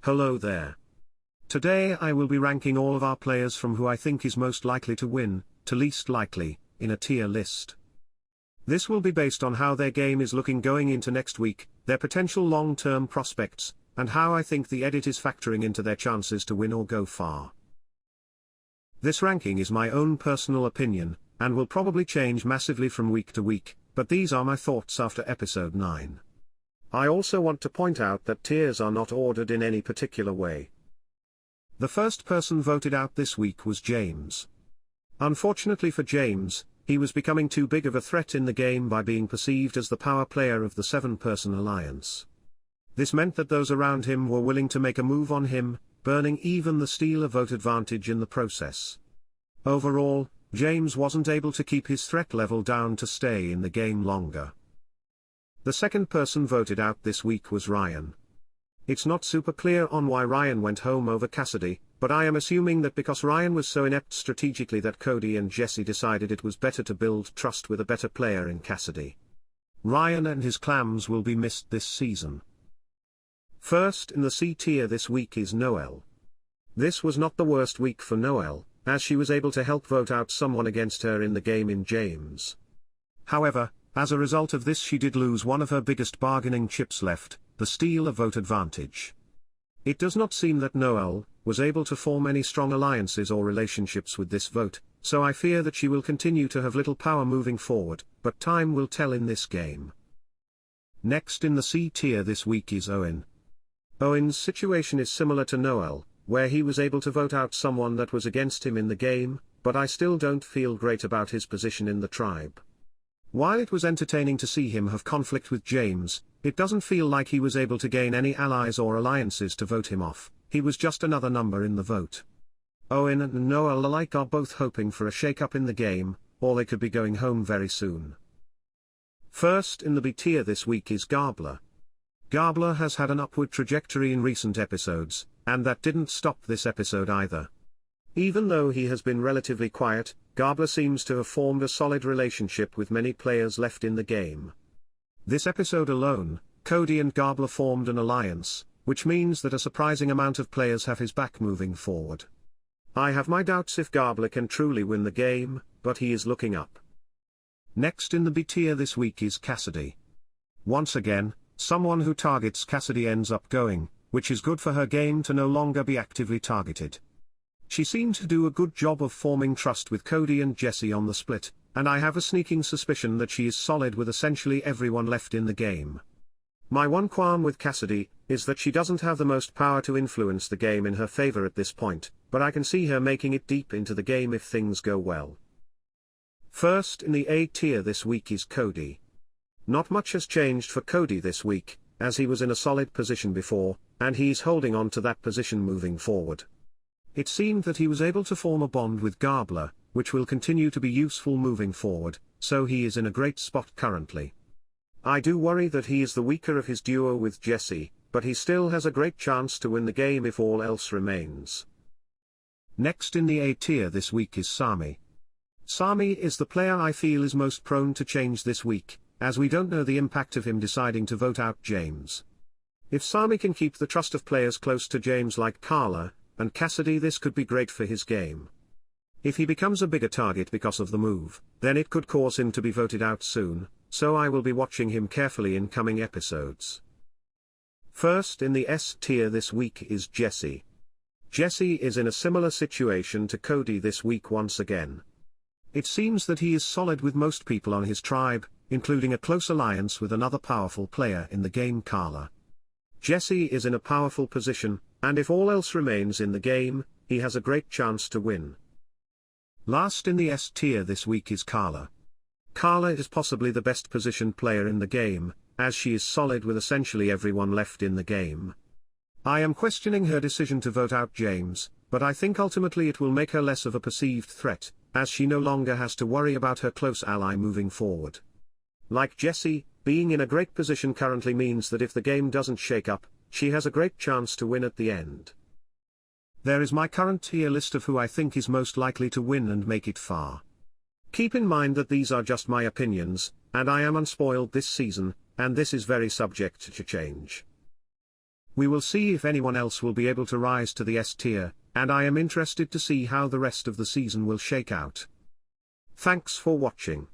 Hello there. Today I will be ranking all of our players from who I think is most likely to win, to least likely, in a tier list. This will be based on how their game is looking going into next week, their potential long-term prospects, and how I think the edit is factoring into their chances to win or go far. This ranking is my own personal opinion, and will probably change massively from week to week, but these are my thoughts after episode 9. I also want to point out that tiers are not ordered in any particular way. The first person voted out this week was James. Unfortunately for James, he was becoming too big of a threat in the game by being perceived as the power player of the 7-person alliance. This meant that those around him were willing to make a move on him, burning even the steal a vote advantage in the process. Overall, James wasn't able to keep his threat level down to stay in the game longer. The second person voted out this week was Ryan. It's not super clear on why Ryan went home over Cassidy, but I am assuming that because Ryan was so inept strategically that Cody and Jesse decided it was better to build trust with a better player in Cassidy. Ryan and his clams will be missed this season. First in the C tier this week is Noelle. This was not the worst week for Noelle, as she was able to help vote out someone against her in the game in James. However, as a result of this she did lose one of her biggest bargaining chips left, the steal a vote advantage. It does not seem that Noelle was able to form any strong alliances or relationships with this vote, so I fear that she will continue to have little power moving forward, but time will tell in this game. Next in the C tier this week is Owen. Owen's situation is similar to Noelle, where he was able to vote out someone that was against him in the game, but I still don't feel great about his position in the tribe. While it was entertaining to see him have conflict with James, it doesn't feel like he was able to gain any allies or alliances to vote him off. He was just another number in the vote. Owen and Noelle alike are both hoping for a shake-up in the game, or they could be going home very soon. First in the B tier this week is Gabler. Gabler has had an upward trajectory in recent episodes, and that didn't stop this episode either. Even though he has been relatively quiet, Gabler seems to have formed a solid relationship with many players left in the game. This episode alone, Cody and Gabler formed an alliance, which means that a surprising amount of players have his back moving forward. I have my doubts if Gabler can truly win the game, but he is looking up. Next in the B tier this week is Cassidy. Once again, someone who targets Cassidy ends up going, which is good for her game to no longer be actively targeted. She seemed to do a good job of forming trust with Cody and Jesse on the split, and I have a sneaking suspicion that she is solid with essentially everyone left in the game. My one qualm with Cassidy is that she doesn't have the most power to influence the game in her favor at this point, but I can see her making it deep into the game if things go well. First in the A tier this week is Cody. Not much has changed for Cody this week, as he was in a solid position before, and he's holding on to that position moving forward. It seemed that he was able to form a bond with Gabler, which will continue to be useful moving forward, so he is in a great spot currently. I do worry that he is the weaker of his duo with Jesse, but he still has a great chance to win the game if all else remains. Next in the A tier this week is Sami. Sami is the player I feel is most prone to change this week, as we don't know the impact of him deciding to vote out James. If Sami can keep the trust of players close to James like Karla and Cassidy, this could be great for his game. If he becomes a bigger target because of the move, then it could cause him to be voted out soon, so I will be watching him carefully in coming episodes. First in the S tier this week is Jesse. Jesse is in a similar situation to Cody this week once again. It seems that he is solid with most people on his tribe, including a close alliance with another powerful player in the game, Karla. Jesse is in a powerful position, and if all else remains in the game, he has a great chance to win. Last in the S tier this week is Karla. Karla is possibly the best positioned player in the game, as she is solid with essentially everyone left in the game. I am questioning her decision to vote out James, but I think ultimately it will make her less of a perceived threat, as she no longer has to worry about her close ally moving forward. Like Jesse, being in a great position currently means that if the game doesn't shake up, she has a great chance to win at the end. There is my current tier list of who I think is most likely to win and make it far. Keep in mind that these are just my opinions, and I am unspoiled this season, and this is very subject to change. We will see if anyone else will be able to rise to the S tier, and I am interested to see how the rest of the season will shake out. Thanks for watching.